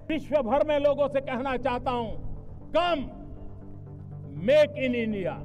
विश्व भर में लोगों से कहना चाहता हूं, कम मेक इन इंडिया।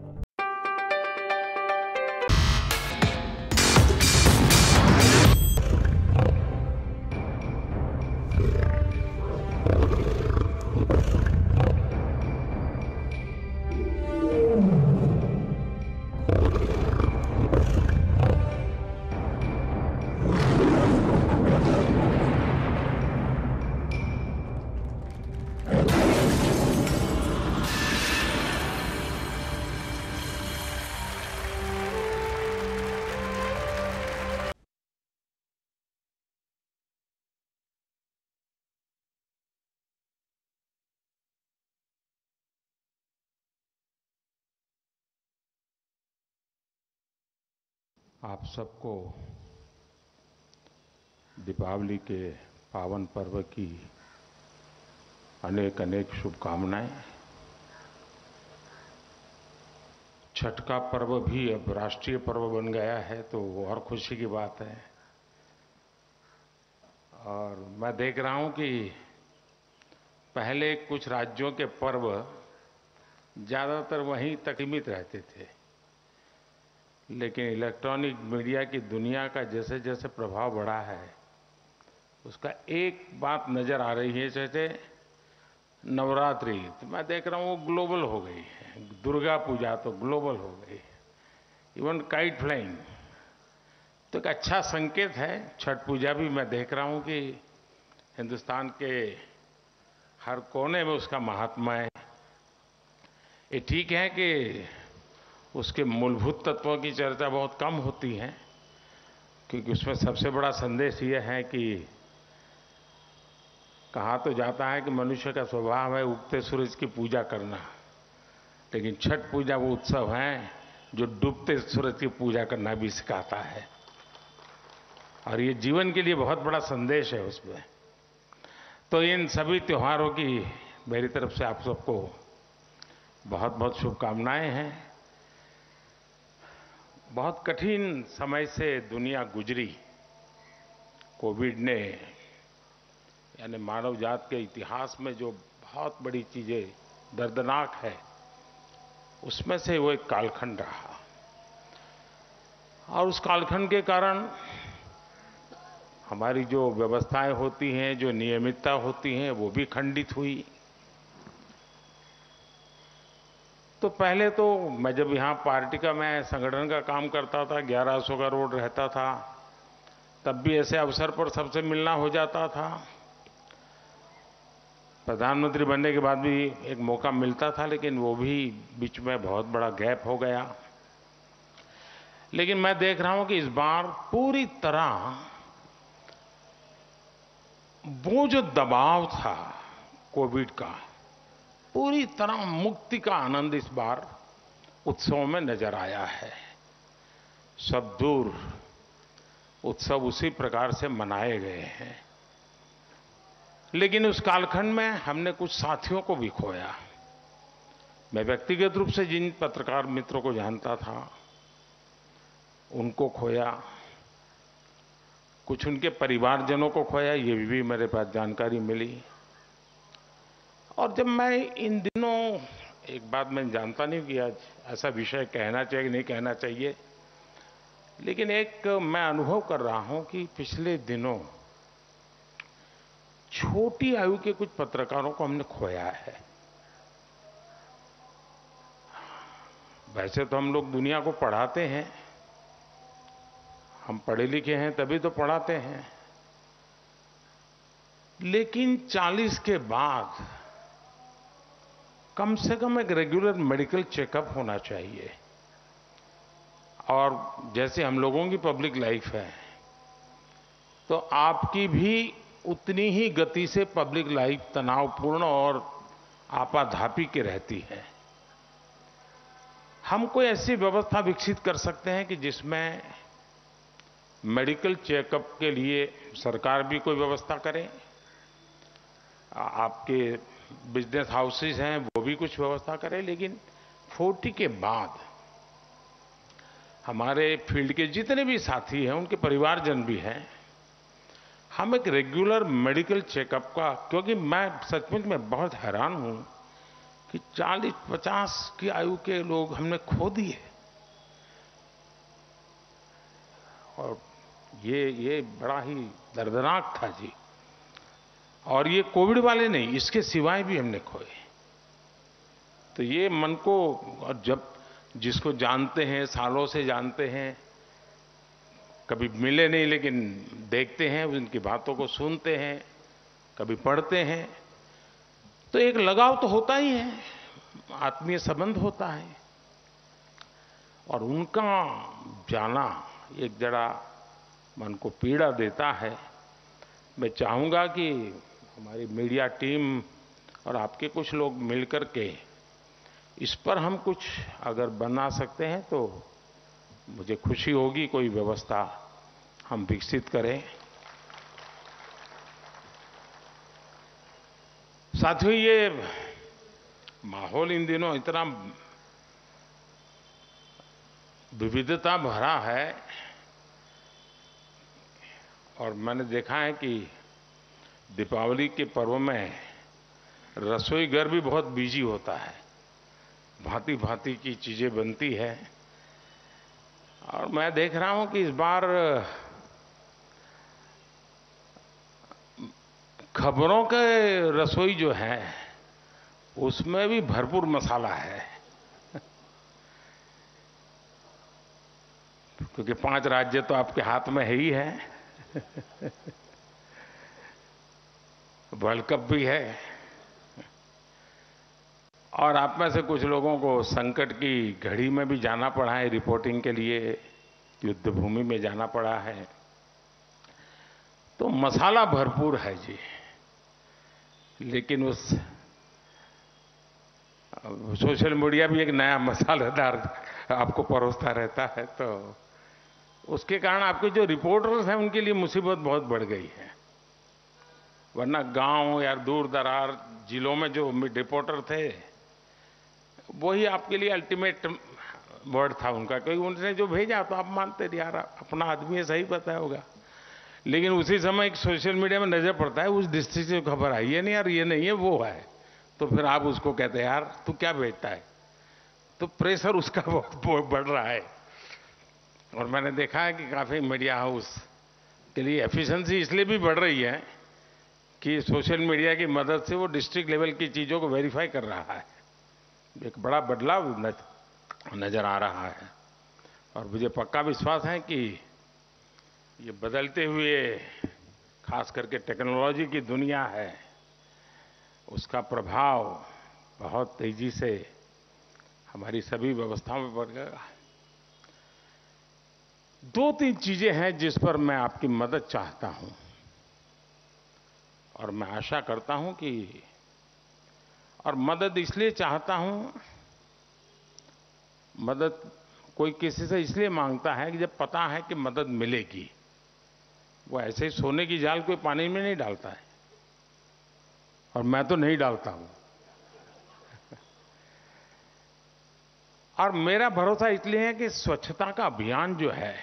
आप सबको दीपावली के पावन पर्व की अनेक अनेक शुभकामनाएं। छठ का पर्व भी अब राष्ट्रीय पर्व बन गया है तो वो और खुशी की बात है। और मैं देख रहा हूं कि पहले कुछ राज्यों के पर्व ज्यादातर वहीं तक सीमित रहते थे, लेकिन इलेक्ट्रॉनिक मीडिया की दुनिया का जैसे जैसे प्रभाव बढ़ा है उसका एक बात नजर आ रही है। जैसे नवरात्रि तो मैं देख रहा हूं वो ग्लोबल हो गई है, दुर्गा पूजा तो ग्लोबल हो गई है, इवन काइट फ्लाइंग तो एक अच्छा संकेत है। छठ पूजा भी मैं देख रहा हूं कि हिंदुस्तान के हर कोने में उसका महात्मा है। ये ठीक है कि उसके मूलभूत तत्वों की चर्चा बहुत कम होती है, क्योंकि उसमें सबसे बड़ा संदेश यह है कि कहा तो जाता है कि मनुष्य का स्वभाव है उगते सूरज की पूजा करना, लेकिन छठ पूजा वो उत्सव है जो डूबते सूरज की पूजा करना भी सिखाता है, और ये जीवन के लिए बहुत बड़ा संदेश है उसमें। तो इन सभी त्योहारों की मेरी तरफ से आप सबको बहुत बहुत शुभकामनाएं हैं। बहुत कठिन समय से दुनिया गुजरी। कोविड ने यानी मानव जात के इतिहास में जो बहुत बड़ी चीजें दर्दनाक है उसमें से वो एक कालखंड रहा, और उस कालखंड के कारण हमारी जो व्यवस्थाएं होती हैं, जो नियमितता होती हैं, वो भी खंडित हुई। तो पहले तो मैं जब यहाँ पार्टी का मैं संगठन का काम करता था, 1100 का रोड रहता था, तब भी ऐसे अवसर पर सबसे मिलना हो जाता था। प्रधानमंत्री बनने के बाद भी एक मौका मिलता था, लेकिन वो भी बीच में बहुत बड़ा गैप हो गया। लेकिन मैं देख रहा हूं कि इस बार पूरी तरह वो जो दबाव था कोविड का, पूरी तरह मुक्ति का आनंद इस बार उत्सव में नजर आया है। सब दूर उत्सव उसी प्रकार से मनाए गए हैं, लेकिन उस कालखंड में हमने कुछ साथियों को भी खोया। मैं व्यक्तिगत रूप से जिन पत्रकार मित्रों को जानता था उनको खोया, कुछ उनके परिवारजनों को खोया, ये भी मेरे पास जानकारी मिली। और जब मैं इन दिनों एक बात मैं जानता नहीं कि आज ऐसा विषय कहना चाहिए कि नहीं कहना चाहिए, लेकिन एक मैं अनुभव कर रहा हूं कि पिछले दिनों छोटी आयु के कुछ पत्रकारों को हमने खोया है। वैसे तो हम लोग दुनिया को पढ़ाते हैं, हम पढ़े लिखे हैं तभी तो पढ़ाते हैं, लेकिन 40 के बाद कम से कम एक रेगुलर मेडिकल चेकअप होना चाहिए। और जैसे हम लोगों की पब्लिक लाइफ है तो आपकी भी उतनी ही गति से पब्लिक लाइफ तनावपूर्ण और आपाधापी की रहती है। हम कोई ऐसी व्यवस्था विकसित कर सकते हैं कि जिसमें मेडिकल चेकअप के लिए सरकार भी कोई व्यवस्था करे, आपके बिजनेस हाउसेज हैं वो भी कुछ व्यवस्था करें, लेकिन 40 के बाद हमारे फील्ड के जितने भी साथी हैं, उनके परिवारजन भी हैं, हम एक रेगुलर मेडिकल चेकअप का, क्योंकि मैं सचमुच में बहुत हैरान हूं कि 40-50 की आयु के लोग हमने खो दिए। और ये बड़ा ही दर्दनाक था जी। और ये कोविड वाले नहीं, इसके सिवाय भी हमने खोए। तो ये मन को, और जब जिसको जानते हैं, सालों से जानते हैं, कभी मिले नहीं लेकिन देखते हैं, उनकी बातों को सुनते हैं, कभी पढ़ते हैं, तो एक लगाव तो होता ही है, आत्मीय संबंध होता है। और उनका जाना एक जरा मन को पीड़ा देता है। मैं चाहूंगा कि हमारी मीडिया टीम और आपके कुछ लोग मिलकर के इस पर हम कुछ अगर बना सकते हैं तो मुझे खुशी होगी। कोई व्यवस्था हम विकसित करें। साथियों, ये माहौल इन दिनों इतना विविधता भरा है, और मैंने देखा है कि दीपावली के पर्व में रसोई घर भी बहुत बिजी होता है, भांति भांति की चीजें बनती है। और मैं देख रहा हूं कि इस बार खबरों के रसोई जो है उसमें भी भरपूर मसाला है, क्योंकि 5 राज्य तो आपके हाथ में है ही है। वर्ल्ड कप भी है, और आप में से कुछ लोगों को संकट की घड़ी में भी जाना पड़ा है, रिपोर्टिंग के लिए युद्ध भूमि में जाना पड़ा है। तो मसाला भरपूर है जी, लेकिन उस सोशल मीडिया भी एक नया मसालेदार आपको परोसता रहता है, तो उसके कारण आपके जो रिपोर्टर्स हैं उनके लिए मुसीबत बहुत बढ़ गई है। वरना गांव या दूर दरार जिलों में जो रिपोर्टर थे वही आपके लिए अल्टीमेट वर्ड था उनका, क्योंकि उनने जो भेजा तो आप मानते थे यार अपना आदमी है, सही पता होगा। लेकिन उसी समय एक सोशल मीडिया में नजर पड़ता है उस डिस्ट्रिक्ट से खबर आई है, नहीं यार ये नहीं है वो है, तो फिर आप उसको कहते हैं यार तू क्या भेजता है, तो प्रेशर उसका बहुत बढ़ रहा है। और मैंने देखा है कि काफी मीडिया हाउस के लिए एफिशिएंसी इसलिए भी बढ़ रही है कि सोशल मीडिया की मदद से वो डिस्ट्रिक्ट लेवल की चीजों को वेरीफाई कर रहा है। एक बड़ा बदलाव नजर आ रहा है, और मुझे पक्का विश्वास है कि ये बदलते हुए खास करके टेक्नोलॉजी की दुनिया है, उसका प्रभाव बहुत तेजी से हमारी सभी व्यवस्थाओं में बढ़ेगा। 2-3 चीजें हैं जिस पर मैं आपकी मदद चाहता हूं, और मैं आशा करता हूं कि, और मदद इसलिए चाहता हूं, मदद कोई किसी से इसलिए मांगता है कि जब पता है कि मदद मिलेगी। वो ऐसे ही सोने की जाल कोई पानी में नहीं डालता है, और मैं तो नहीं डालता हूं। और मेरा भरोसा इसलिए है कि स्वच्छता का अभियान जो है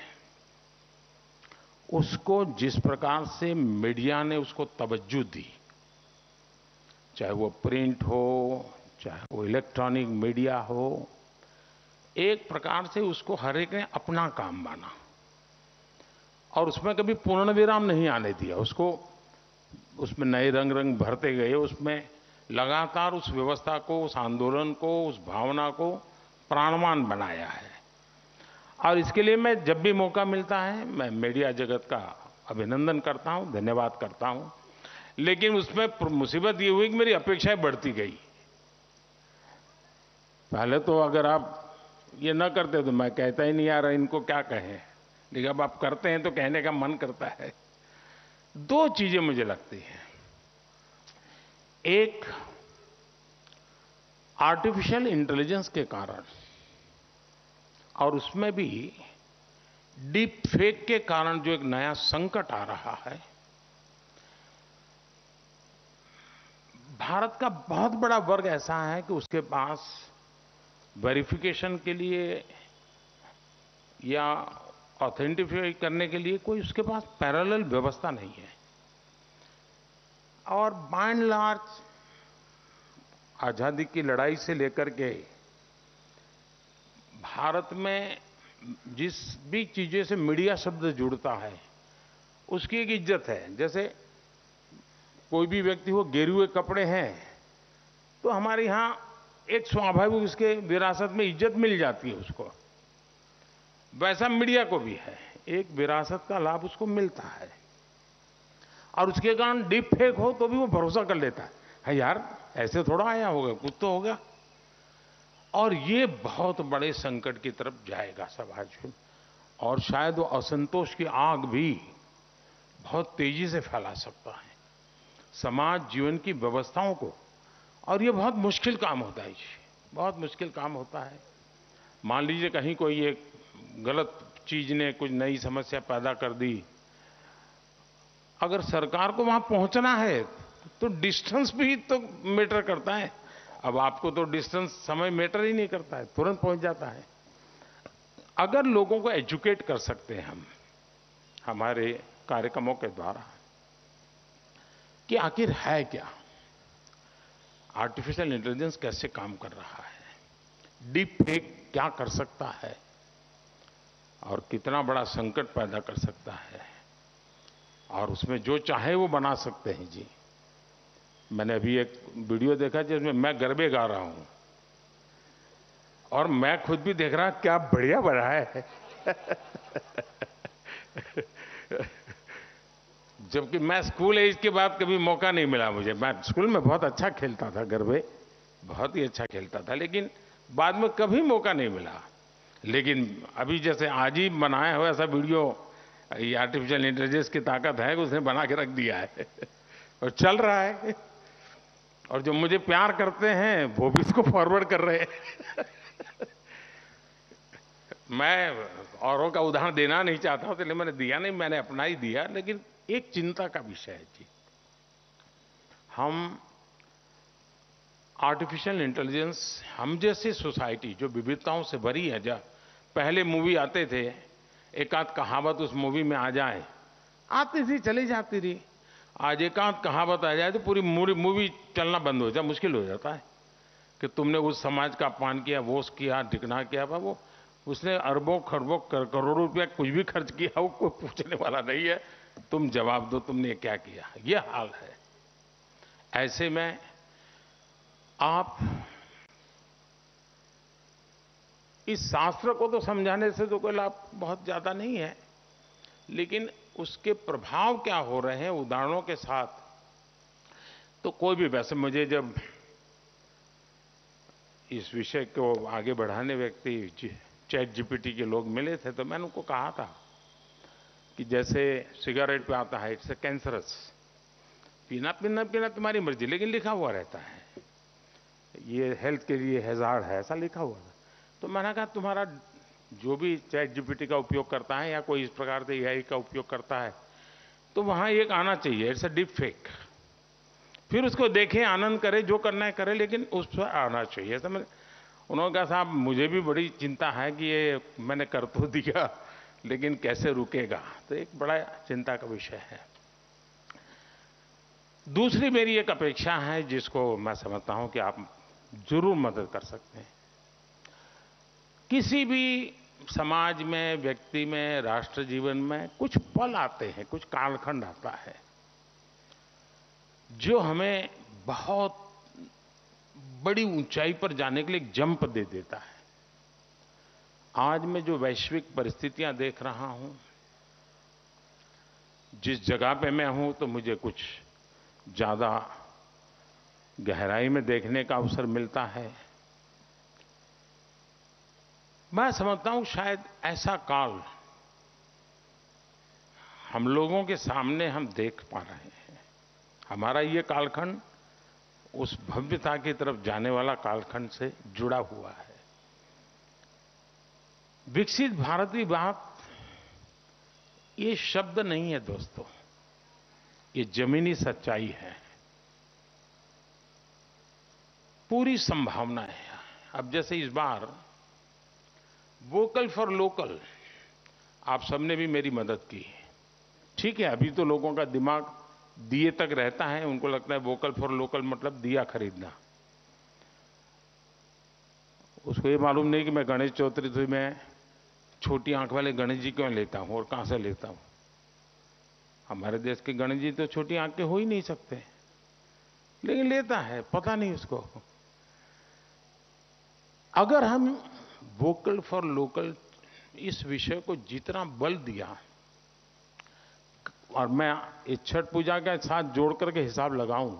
उसको जिस प्रकार से मीडिया ने उसको तवज्जो दी, चाहे वो प्रिंट हो चाहे वो इलेक्ट्रॉनिक मीडिया हो, एक प्रकार से उसको हर एक ने अपना काम माना, और उसमें कभी पूर्ण विराम नहीं आने दिया। उसको उसमें नए रंग रंग भरते गए, उसमें लगातार उस व्यवस्था को, उस आंदोलन को, उस भावना को प्राणवान बनाया है। और इसके लिए मैं जब भी मौका मिलता है मैं मीडिया जगत का अभिनंदन करता हूं, धन्यवाद करता हूं। लेकिन उसमें मुसीबत ये हुई कि मेरी अपेक्षाएं बढ़ती गई। पहले तो अगर आप ये न करते तो मैं कहता ही नहीं यार इनको क्या कहें, लेकिन अब आप करते हैं तो कहने का मन करता है। 2 चीजें मुझे लगती हैं। एक, आर्टिफिशियल इंटेलिजेंस के कारण, और उसमें भी डीप फेक के कारण जो एक नया संकट आ रहा है, भारत का बहुत बड़ा वर्ग ऐसा है कि उसके पास वेरिफिकेशन के लिए या ऑथेंटिफाई करने के लिए कोई उसके पास पैरेलल व्यवस्था नहीं है। और बाय एंड लार्ज आजादी की लड़ाई से लेकर के भारत में जिस भी चीजें से मीडिया शब्द जुड़ता है उसकी एक इज्जत है। जैसे कोई भी व्यक्ति हो गिरे हुए कपड़े हैं तो हमारे यहां एक स्वाभाविक उसके विरासत में इज्जत मिल जाती है उसको, वैसा मीडिया को भी है, एक विरासत का लाभ उसको मिलता है। और उसके कारण डीप फेक हो तो भी वो भरोसा कर लेता है यार ऐसे थोड़ा आया होगा, कुछ तो होगा। और ये बहुत बड़े संकट की तरफ जाएगा समाज में, और शायद वो असंतोष की आग भी बहुत तेजी से फैला सकता है समाज जीवन की व्यवस्थाओं को। और ये बहुत मुश्किल काम होता है, बहुत मुश्किल काम होता है। मान लीजिए कहीं कोई एक गलत चीज ने कुछ नई समस्या पैदा कर दी, अगर सरकार को वहां पहुंचना है तो डिस्टेंस भी तो मैटर करता है। अब आपको तो डिस्टेंस समय मैटर ही नहीं करता है, तुरंत पहुंच जाता है। अगर लोगों को एजुकेट कर सकते हैं हम हमारे कार्यक्रमों के द्वारा कि आखिर है क्या, आर्टिफिशियल इंटेलिजेंस कैसे काम कर रहा है, डीप फेक क्या कर सकता है और कितना बड़ा संकट पैदा कर सकता है, और उसमें जो चाहे वो बना सकते हैं जी। मैंने अभी एक वीडियो देखा जिसमें मैं गरबे गा रहा हूं और मैं खुद भी देख रहा क्या बढ़िया बना है जबकि मैं स्कूल एज के बाद कभी मौका नहीं मिला मुझे। मैं स्कूल में बहुत अच्छा खेलता था, गरबे बहुत ही अच्छा खेलता था, लेकिन बाद में कभी मौका नहीं मिला। लेकिन अभी जैसे आज ही बनाया हुआ ऐसा वीडियो, ये आर्टिफिशियल इंटेलिजेंस की ताकत है कि उसने बना के रख दिया है और चल रहा है, और जो मुझे प्यार करते हैं वो भी इसको फॉरवर्ड कर रहे हैं मैं औरों का उदाहरण देना नहीं चाहता हूं, इसलिए मैंने दिया नहीं, मैंने अपना ही दिया। लेकिन एक चिंता का विषय है जी, हम आर्टिफिशियल इंटेलिजेंस, हम जैसी सोसाइटी जो विविधताओं से भरी है, जब पहले मूवी आते थे एक आध कहावत उस मूवी में आ जाए, आती थी चली जाती रही। आज एक आध कहावत आ जाए तो पूरी मूवी चलना बंद हो जाए, मुश्किल हो जाता है कि तुमने उस समाज का अपमान किया, वो किया, ढिकना किया। वो उसने अरबों खरबों करोड़ों रुपया कुछ भी खर्च किया, वो कोई पूछने वाला नहीं है, तुम जवाब दो तुमने क्या किया, ये हाल है। ऐसे में आप इस शास्त्र को तो समझाने से तो कोई लाभ बहुत ज्यादा नहीं है, लेकिन उसके प्रभाव क्या हो रहे हैं उदाहरणों के साथ, तो कोई भी, वैसे मुझे जब इस विषय को आगे बढ़ाने व्यक्ति चैट जीपीटी के लोग मिले थे तो मैंने उनको कहा था कि जैसे सिगरेट पे आता है इट्स कैंसरस, पीना पीना पीना तुम्हारी मर्जी, लेकिन लिखा हुआ रहता है ये हेल्थ के लिए हैजार्ड है, ऐसा लिखा हुआ था। तो मैंने कहा तुम्हारा जो भी चैट जीपीटी का उपयोग करता है या कोई इस प्रकार से एआई का उपयोग करता है तो वहां एक आना चाहिए, इट्स अ डीप फेक। फिर उसको देखें, आनंद करे, जो करना है करे, लेकिन उस पर आना चाहिए। ऐसा मैं, उन्होंने कहा साहब मुझे भी बड़ी चिंता है कि ये मैंने कर तो दिया लेकिन कैसे रुकेगा, तो एक बड़ा चिंता का विषय है। दूसरी मेरी एक अपेक्षा है जिसको मैं समझता हूं कि आप जरूर मदद कर सकते हैं। किसी भी समाज में, व्यक्ति में, राष्ट्र जीवन में कुछ पल आते हैं, कुछ कालखंड आता है जो हमें बहुत बड़ी ऊंचाई पर जाने के लिए एक जंप दे देता है। आज मैं जो वैश्विक परिस्थितियां देख रहा हूं, जिस जगह पे मैं हूं, तो मुझे कुछ ज्यादा गहराई में देखने का अवसर मिलता है। मैं समझता हूं शायद ऐसा काल हम लोगों के सामने हम देख पा रहे हैं। हमारा ये कालखंड उस भव्यता की तरफ जाने वाला कालखंड से जुड़ा हुआ है। विकसित भारत की बात ये शब्द नहीं है दोस्तों, ये जमीनी सच्चाई है, पूरी संभावना है। अब जैसे इस बार वोकल फॉर लोकल, आप सबने भी मेरी मदद की। ठीक है, अभी तो लोगों का दिमाग दिए तक रहता है। उनको लगता है वोकल फॉर लोकल मतलब दिया खरीदना। उसको ये मालूम नहीं कि मैं गणेश चतुर्थी में छोटी आंख वाले गणेश जी क्यों लेता हूं और कहां से लेता हूं। हमारे देश के गणेश जी तो छोटी आंख के हो ही नहीं सकते, लेकिन लेता है, पता नहीं उसको। अगर हम वोकल फॉर लोकल इस विषय को जितना बल दिया, और मैं इस छठ पूजा के साथ जोड़ करके हिसाब लगाऊं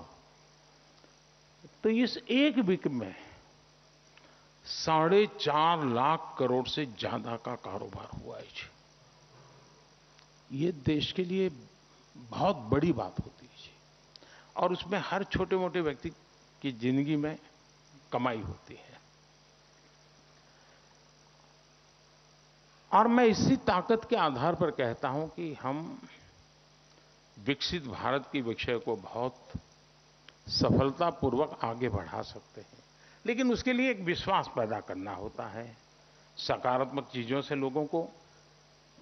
तो इस एक वीक में 4.5 लाख करोड़ से ज्यादा का कारोबार हुआ है जी। ये देश के लिए बहुत बड़ी बात होती है जी। और उसमें हर छोटे मोटे व्यक्ति की जिंदगी में कमाई होती है। और मैं इसी ताकत के आधार पर कहता हूं कि हम विकसित भारत की विषय को बहुत सफलतापूर्वक आगे बढ़ा सकते हैं। लेकिन उसके लिए एक विश्वास पैदा करना होता है, सकारात्मक चीजों से लोगों को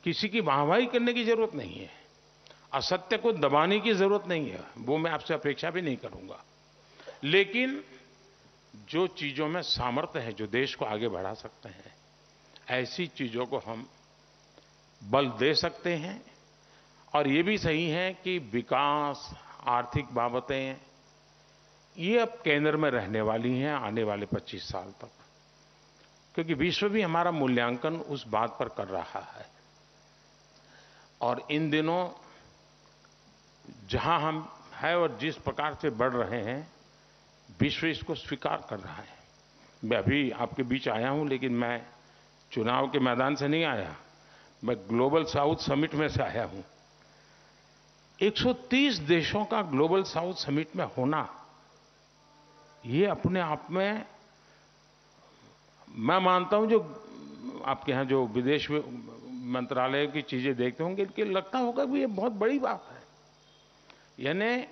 किसी की वाहवाही करने की जरूरत नहीं है, असत्य को दबाने की जरूरत नहीं है, वो मैं आपसे अपेक्षा भी नहीं करूंगा। लेकिन जो चीजों में सामर्थ्य है, जो देश को आगे बढ़ा सकते हैं, ऐसी चीजों को हम बल दे सकते हैं। और ये भी सही है कि विकास, आर्थिक बाबतें ये अब केंद्र में रहने वाली हैं आने वाले 25 साल तक, क्योंकि विश्व भी हमारा मूल्यांकन उस बात पर कर रहा है। और इन दिनों जहां हम हैं और जिस प्रकार से बढ़ रहे हैं, विश्व इसको स्वीकार कर रहा है। मैं अभी आपके बीच आया हूं, लेकिन मैं चुनाव के मैदान से नहीं आया, मैं ग्लोबल साउथ समिट में से आया हूं। 130 देशों का ग्लोबल साउथ समिट में होना, ये अपने आप में मैं मानता हूं, जो आपके यहां जो विदेश मंत्रालय की चीजें देखते होंगे, इनके लगता होगा कि ये बहुत बड़ी बात है। यानी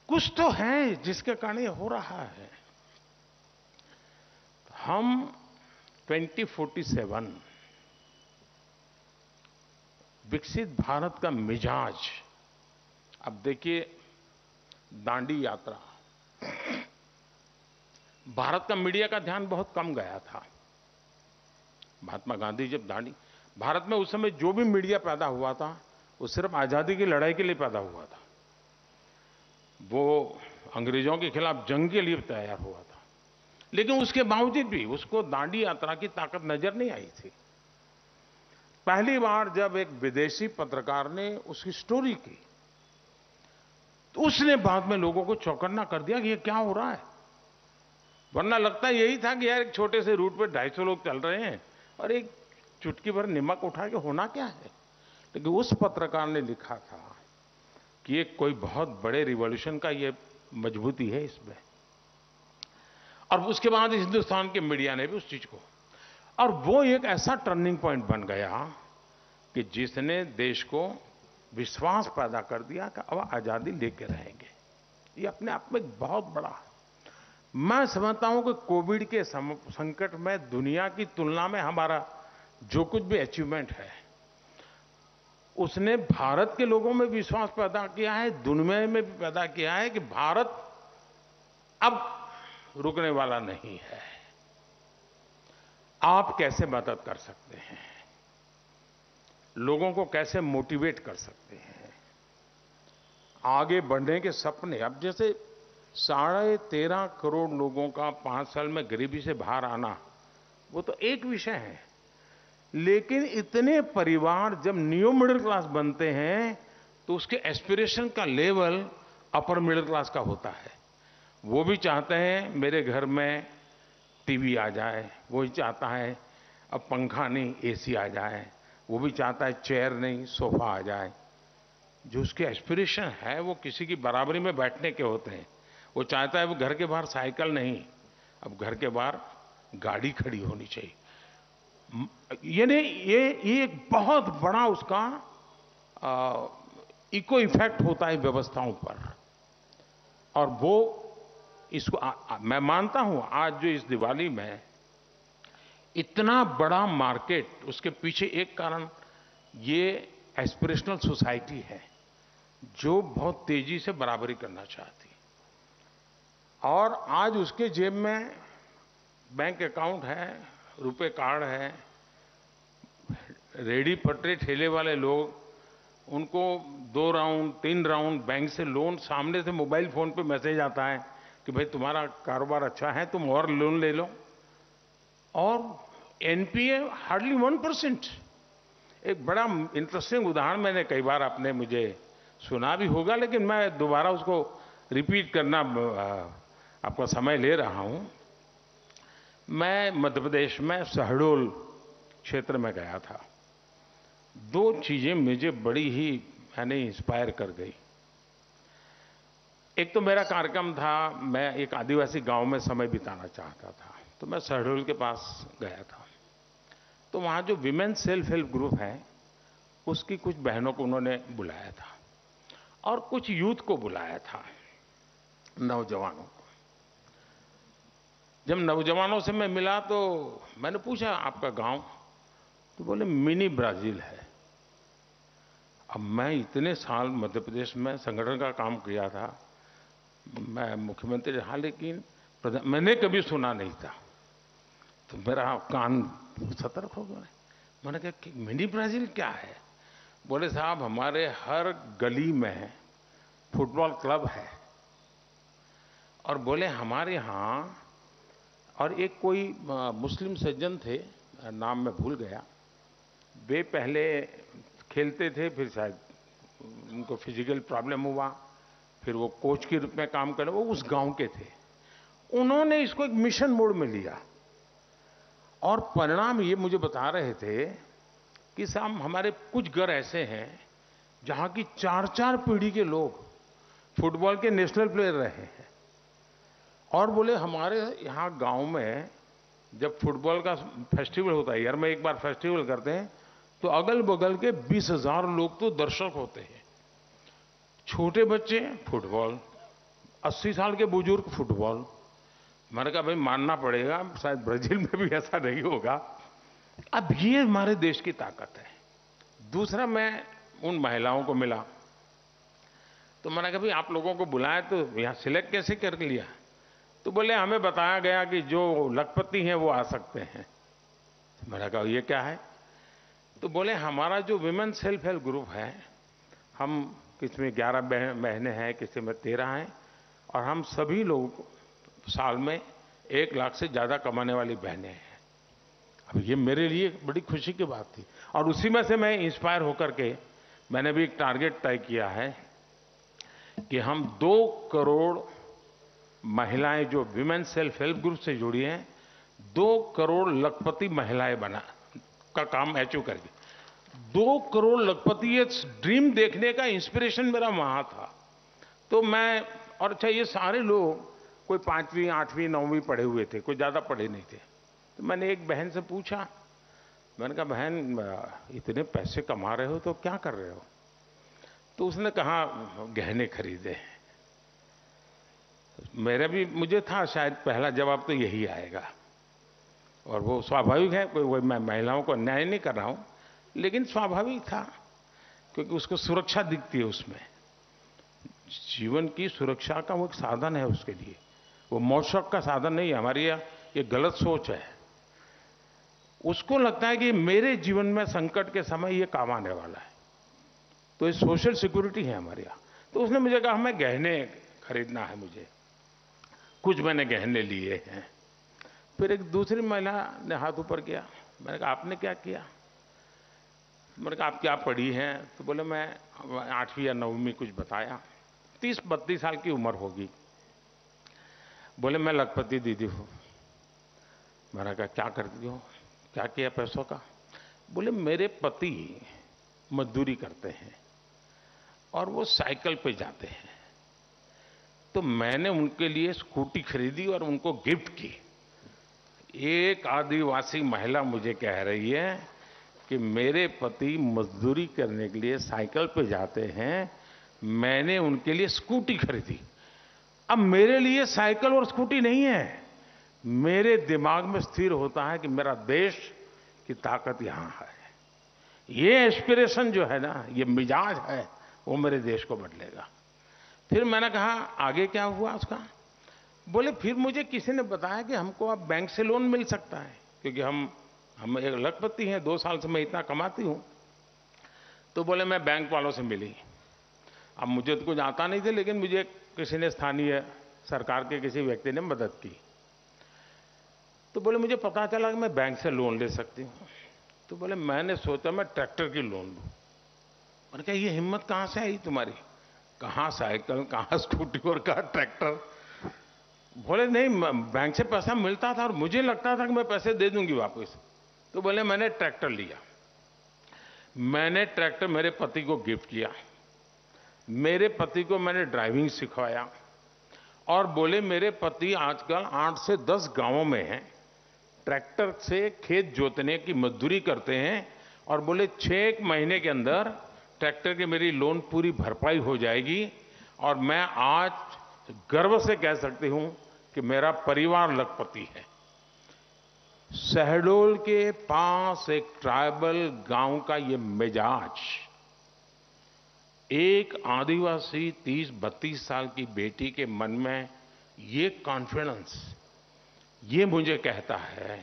कुछ तो है जिसके कारण ये हो रहा है। हम 2047 विकसित भारत का मिजाज, अब देखिए दांडी यात्रा, भारत का मीडिया का ध्यान बहुत कम गया था। महात्मा गांधी जब दांडी, भारत में उस समय जो भी मीडिया पैदा हुआ था वो सिर्फ आजादी की लड़ाई के लिए पैदा हुआ था, वो अंग्रेजों के खिलाफ जंग के लिए तैयार हुआ था। लेकिन उसके बावजूद भी उसको दांडी यात्रा की ताकत नजर नहीं आई थी। पहली बार जब एक विदेशी पत्रकार ने उसकी स्टोरी की तो उसने बाद में लोगों को चौकन्ना कर दिया कि ये क्या हो रहा है। वरना लगता यही था कि यार एक छोटे से रूट पर 250 लोग चल रहे हैं और एक चुटकी भर नमक उठा के होना क्या है। लेकिन उस पत्रकार ने लिखा था कि ये कोई बहुत बड़े रिवॉल्यूशन का ये मजबूती है इसमें। और उसके बाद हिंदुस्तान के मीडिया ने भी उस चीज को, और वो एक ऐसा टर्निंग पॉइंट बन गया कि जिसने देश को विश्वास पैदा कर दिया कि अब आजादी लेके रहेंगे। ये अपने आप में बहुत बड़ा, मैं समझता हूं कि कोविड के संकट में दुनिया की तुलना में हमारा जो कुछ भी अचीवमेंट है, उसने भारत के लोगों में विश्वास पैदा किया है, दुनिया में भी पैदा किया है कि भारत अब रुकने वाला नहीं है। आप कैसे मदद कर सकते हैं, लोगों को कैसे मोटिवेट कर सकते हैं, आगे बढ़ने के सपने। अब जैसे 13.5 करोड़ लोगों का 5 साल में गरीबी से बाहर आना, वो तो एक विषय है। लेकिन इतने परिवार जब न्यू मिडिल क्लास बनते हैं तो उसके एस्पिरेशन का लेवल अपर मिडिल क्लास का होता है। वो भी चाहते हैं मेरे घर में टीवी आ जाए, वो भी चाहता है अब पंखा नहीं एसी आ जाए, वो भी चाहता है चेयर नहीं सोफा आ जाए। जो उसके एस्पिरेशन है वो किसी की बराबरी में बैठने के होते हैं। वो चाहता है वो घर के बाहर साइकिल नहीं, अब घर के बाहर गाड़ी खड़ी होनी चाहिए। यानी ये एक बहुत बड़ा उसका इको इफेक्ट होता है व्यवस्थाओं पर। और वो इसको मैं मानता हूं आज जो इस दिवाली में इतना बड़ा मार्केट, उसके पीछे एक कारण ये एस्पिरेशनल सोसाइटी है। जो बहुत तेजी से बराबरी करना चाहती, और आज उसके जेब में बैंक अकाउंट है, रुपए कार्ड है, रेडी पटरी ठेले वाले लोग, उनको 2 राउंड 3 राउंड बैंक से लोन, सामने से मोबाइल फोन पे मैसेज आता है कि भाई तुम्हारा कारोबार अच्छा है, तुम और लोन ले लो, और एनपीए हार्डली 1%। एक बड़ा इंटरेस्टिंग उदाहरण मैंने कई बार आपने मुझे सुना भी होगा, लेकिन मैं दोबारा उसको रिपीट करना आपका समय ले रहा हूं। मैं मध्य प्रदेश में शहडोल क्षेत्र में गया था। 2 चीजें मुझे बड़ी ही इंस्पायर कर गई। एक तो मेरा कार्यक्रम था, मैं एक आदिवासी गांव में समय बिताना चाहता था, तो मैं शहडोल के पास गया था। तो वहां जो विमेन सेल्फ हेल्प ग्रुप है, उसकी कुछ बहनों को उन्होंने बुलाया था और कुछ यूथ को बुलाया था, नौजवानों को। जब नौजवानों से मैं मिला तो मैंने पूछा आपका गांव? तो बोले मिनी ब्राजील है। अब मैं इतने साल मध्य प्रदेश में संगठन का काम किया था, मैं मुख्यमंत्री रहा, लेकिन मैंने कभी सुना नहीं था। तो मेरा कान सतर्क हो गया। मैंने कहा कि मिनी ब्राजील क्या है? बोले साहब हमारे हर गली में फुटबॉल क्लब है, और बोले हमारे यहाँ, और एक कोई मुस्लिम सज्जन थे, नाम मैं भूल गया, वे पहले खेलते थे, फिर शायद उनको फिजिकल प्रॉब्लम हुआ, फिर वो कोच के रूप में काम करे, वो उस गांव के थे। उन्होंने इसको एक मिशन मोड में लिया, और परिणाम ये मुझे बता रहे थे कि साहब हमारे कुछ घर ऐसे हैं जहां की 4-4 पीढ़ी के लोग फुटबॉल के नेशनल प्लेयर रहे हैं। और बोले हमारे यहाँ गांव में जब फुटबॉल का फेस्टिवल होता है, ईयर में एक बार फेस्टिवल करते हैं, तो अगल बगल के 20,000 लोग तो दर्शक होते हैं। छोटे बच्चे फुटबॉल, 80 साल के बुजुर्ग फुटबॉल। मैंने कहा भाई मानना पड़ेगा, शायद ब्राजील में भी ऐसा नहीं होगा। अब ये हमारे देश की ताकत है। दूसरा, मैं उन महिलाओं को मिला, तो मैंने कहा भाई आप लोगों को बुलाया तो यहाँ सिलेक्ट कैसे कर लिया? तो बोले हमें बताया गया कि जो लखपति हैं वो आ सकते हैं। तो मैंने कहा ये क्या है? तो बोले हमारा जो विमेन सेल्फ हेल्प ग्रुप है, हम किसी में 11 बहनें हैं, किसी में 13 हैं, और हम सभी लोग साल में 1 लाख से ज्यादा कमाने वाली बहनें हैं। अब ये मेरे लिए बड़ी खुशी की बात थी, और उसी में से मैं इंस्पायर होकर के मैंने भी एक टारगेट तय किया है कि हम 2 करोड़ महिलाएं जो विमेन सेल्फ हेल्प ग्रुप से जुड़ी हैं, 2 करोड़ लखपति महिलाएं बना का काम अचीव करके 2 करोड़ लखपति, ये ड्रीम देखने का इंस्पिरेशन मेरा वहां था। तो मैं, और अच्छा ये सारे लोग कोई 5वीं 8वीं 9वीं पढ़े हुए थे, कोई ज्यादा पढ़े नहीं थे। तो मैंने एक बहन से पूछा, मैंने कहा बहन इतने पैसे कमा रहे हो तो क्या कर रहे हो? तो उसने कहा गहने खरीदे। मेरा भी, मुझे था शायद पहला जवाब तो यही आएगा, और वो स्वाभाविक है, कोई मैं महिलाओं को अन्याय नहीं कर रहा हूं, लेकिन स्वाभाविक था, क्योंकि उसको सुरक्षा दिखती है उसमें। जीवन की सुरक्षा का वो एक साधन है उसके लिए, वो मौत का साधन नहीं है। हमारी ये गलत सोच है। उसको लगता है कि मेरे जीवन में संकट के समय ये काम आने वाला है, तो ये सोशल सिक्योरिटी है हमारे यहाँ। तो उसने मुझे कहा हमें गहने खरीदना है, मुझे कुछ मैंने गहने लिए हैं। फिर एक दूसरी महिला ने हाथ ऊपर किया। मैंने कहा आपने क्या किया? मैंने कहा आप क्या पढ़ी हैं? तो बोले मैं 8वीं या 9वीं कुछ बताया। 30-32 साल की उम्र होगी। बोले मैं लखपति दीदी हूं। मैंने कहा क्या करती हो, क्या किया पैसों का? बोले मेरे पति मजदूरी करते हैं और वो साइकिल पे जाते हैं, तो मैंने उनके लिए स्कूटी खरीदी और उनको गिफ्ट की। एक आदिवासी महिला मुझे कह रही है कि मेरे पति मजदूरी करने के लिए साइकिल पे जाते हैं, मैंने उनके लिए स्कूटी खरीदी। अब मेरे लिए साइकिल और स्कूटी नहीं है, मेरे दिमाग में स्थिर होता है कि मेरा देश की ताकत यहां है। ये एस्पिरेशन जो है ना, ये मिजाज है, वो मेरे देश को बदलेगा। फिर मैंने कहा आगे क्या हुआ उसका? बोले फिर मुझे किसी ने बताया कि हमको अब बैंक से लोन मिल सकता है, क्योंकि हम एक लखपति हैं, 2 साल से मैं इतना कमाती हूं। तो बोले मैं बैंक वालों से मिली। अब मुझे तो कुछ आता नहीं था, लेकिन मुझे किसी ने, स्थानीय सरकार के किसी व्यक्ति ने मदद की। तो बोले मुझे पता चला कि मैं बैंक से लोन ले सकती हूँ। तो बोले मैंने सोचा मैं ट्रैक्टर की लोन लूँ। मैंने कहा ये हिम्मत कहाँ से आई तुम्हारी? कहाँ साइकिल, कहाँ स्कूटी और कहाँ ट्रैक्टर? बोले नहीं, बैंक से पैसा मिलता था और मुझे लगता था कि मैं पैसे दे दूंगी वापस। तो बोले मैंने ट्रैक्टर लिया। मैंने ट्रैक्टर मेरे पति को गिफ्ट किया। मेरे पति को मैंने ड्राइविंग सिखवाया और बोले मेरे पति आजकल 8 से 10 गांवों में हैं, ट्रैक्टर से खेत जोतने की मजदूरी करते हैं और बोले 6 महीने के अंदर ट्रैक्टर की मेरी लोन पूरी भरपाई हो जाएगी और मैं आज गर्व से कह सकती हूं कि मेरा परिवार लखपति है। शहडोल के पास एक ट्राइबल गांव का ये मिजाज, एक आदिवासी 30-32 साल की बेटी के मन में ये कॉन्फिडेंस, ये मुझे कहता है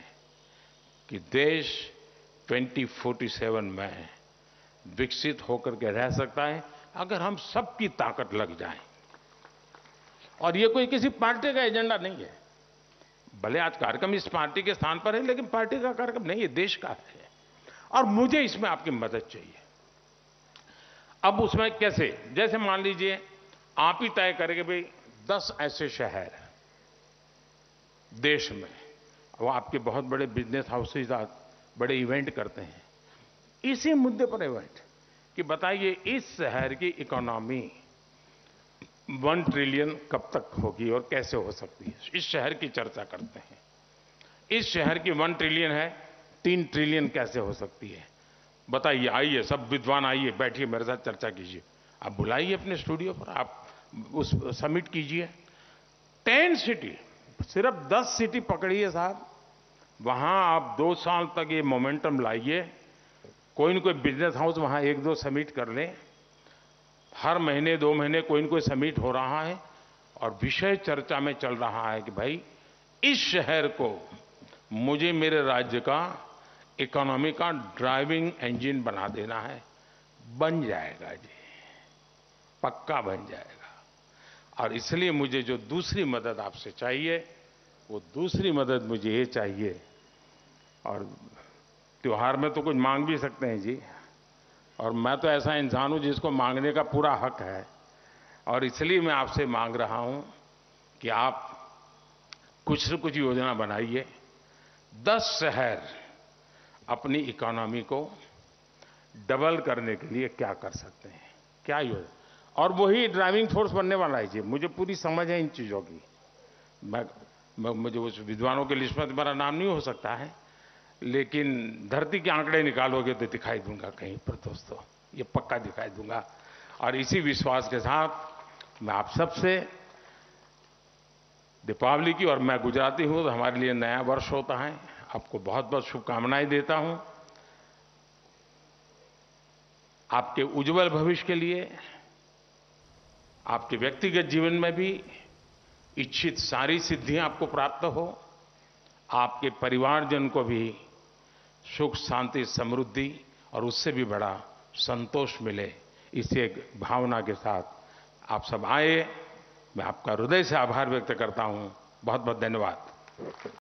कि देश 2047 में विकसित होकर के रह सकता है अगर हम सबकी ताकत लग जाए। और ये कोई किसी पार्टी का एजेंडा नहीं है। भले आज कार्यक्रम इस पार्टी के स्थान पर है, लेकिन पार्टी का कार्यक्रम नहीं है, देश का है। और मुझे इसमें आपकी मदद चाहिए। अब उसमें कैसे? जैसे मान लीजिए आप ही तय करें कि भाई 10 ऐसे शहर देश में, वो आपके बहुत बड़े बिजनेस हाउसेज बड़े इवेंट करते हैं, इसी मुद्दे पर इवेंट कि बताइए इस शहर की इकोनॉमी 1 ट्रिलियन कब तक होगी और कैसे हो सकती है, इस शहर की चर्चा करते हैं। इस शहर की 1 ट्रिलियन है, 3 ट्रिलियन कैसे हो सकती है? बताइए, आइए सब विद्वान आइए, बैठिए मेरे साथ चर्चा कीजिए। आप बुलाइए अपने स्टूडियो पर, आप उस समिट कीजिए। 10 सिटी, सिर्फ 10 सिटी पकड़िए साहब, वहां आप 2 साल तक ये मोमेंटम लाइए। कोई न कोई बिजनेस हाउस वहां 1-2 समिट कर लें। हर महीने 2 महीने कोई न कोई समिट हो रहा है और विषय चर्चा में चल रहा है कि भाई इस शहर को मुझे मेरे राज्य का इकोनॉमी का ड्राइविंग इंजन बना देना है। बन जाएगा जी, पक्का बन जाएगा। और इसलिए मुझे जो दूसरी मदद आपसे चाहिए, वो दूसरी मदद मुझे ये चाहिए, और त्योहार में तो कुछ मांग भी सकते हैं जी, और मैं तो ऐसा इंसान हूं जिसको मांगने का पूरा हक है, और इसलिए मैं आपसे मांग रहा हूं कि आप कुछ न कुछ योजना बनाइए। 10 शहर अपनी इकोनॉमी को डबल करने के लिए क्या कर सकते हैं, क्या योजना, और वही ड्राइविंग फोर्स बनने वाला है जी। मुझे पूरी समझ है इन चीजों की। मुझे उस विद्वानों की लिस्ट में तुम्हारा नाम नहीं हो सकता है, लेकिन धरती के आंकड़े निकालोगे तो दिखाई दूंगा कहीं पर दोस्तों, ये पक्का दिखाई दूंगा। और इसी विश्वास के साथ मैं आप सबसे दीपावली की, और मैं गुजराती हूं तो हमारे लिए नया वर्ष होता है, आपको बहुत बहुत शुभकामनाएं देता हूं। आपके उज्जवल भविष्य के लिए, आपके व्यक्तिगत जीवन में भी इच्छित सारी सिद्धियां आपको प्राप्त हो, आपके परिवारजन को भी सुख शांति समृद्धि और उससे भी बड़ा संतोष मिले, इसी एक भावना के साथ आप सब आए। मैं आपका हृदय से आभार व्यक्त करता हूं। बहुत बहुत धन्यवाद।